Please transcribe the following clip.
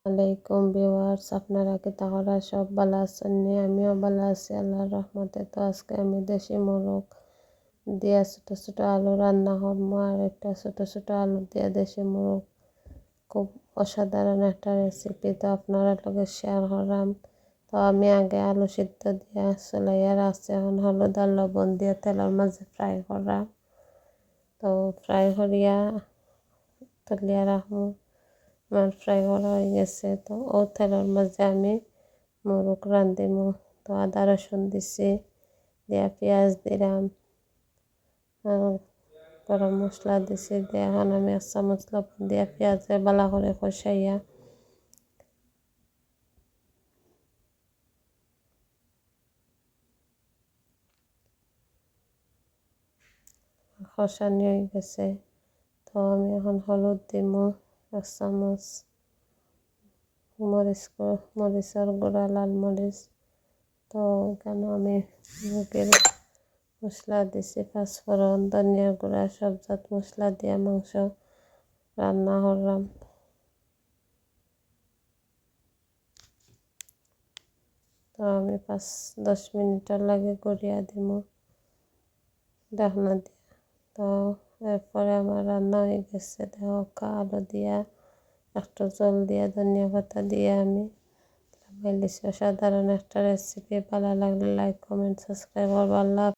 আলাইকুম ভিউয়ার্স, আপনারা কি তাহলে সব ভালো আছেন? আমিও ভালো আছি আল্লাহর রহমতে। তো আজকে আমি দেশি মোরগ দিয়ে ছোট ছোট আলু রান্না করবো, আর একটা ছোট ছোট আলু দিয়ে দেশি মোরগ, খুব অসাধারণ একটা রেসিপি। তো আপনারা লগে শেয়ার করলাম। তো আমি আগে আলু সিদ্ধ দিয়ে চলাইয়ার আছে, এখন হলুদ আর লবণ দিয়ে তেলের মাঝে ফ্রাই করলাম। তো ফ্রাই করিয়া তুলিয়া রাখবো। আমার ফ্রাই করা হয়ে গেছে। তো ও তেলের মাঝে আমি মোরগ রাঁধিমু। তো আদা রসুন দিছি, দিয়া পেঁয়াজ দিলাম, গরম মশলা দিছি, দিয়ে এখন আমি 1 চামচ লবণ দিয়া পেঁয়াজে ভালো করে কষাইয়া কষানি হয়ে গেছে। তো আমি এখন হলুদ দিমু 1 চামচ, মরিচের গুঁড়া, লাল মরিচ। তো এখানে আমি মুরগির মশলা দিছি, পাঁচফোড়ন, ধনিয়ার গুঁড়া, সব জাত মশলা দিয়ে মাংস রান্না করলাম। তো আমি 5-10 মিনিটের লাগে গড়িয়া দিমু ঢাকনা দিয়ে। তো এরপরে আমার রান্না হয়ে গেছে। দেখো আলু দিয়া একটু জল দিয়ে ধনিয়া পাতা দিয়ে আমি নামাই লিছি। সাধারণ একটা রেসিপি। ভালো লাগলে লাইক, কমেন্ট, সাবস্ক্রাইব করবো। আল্লাহ।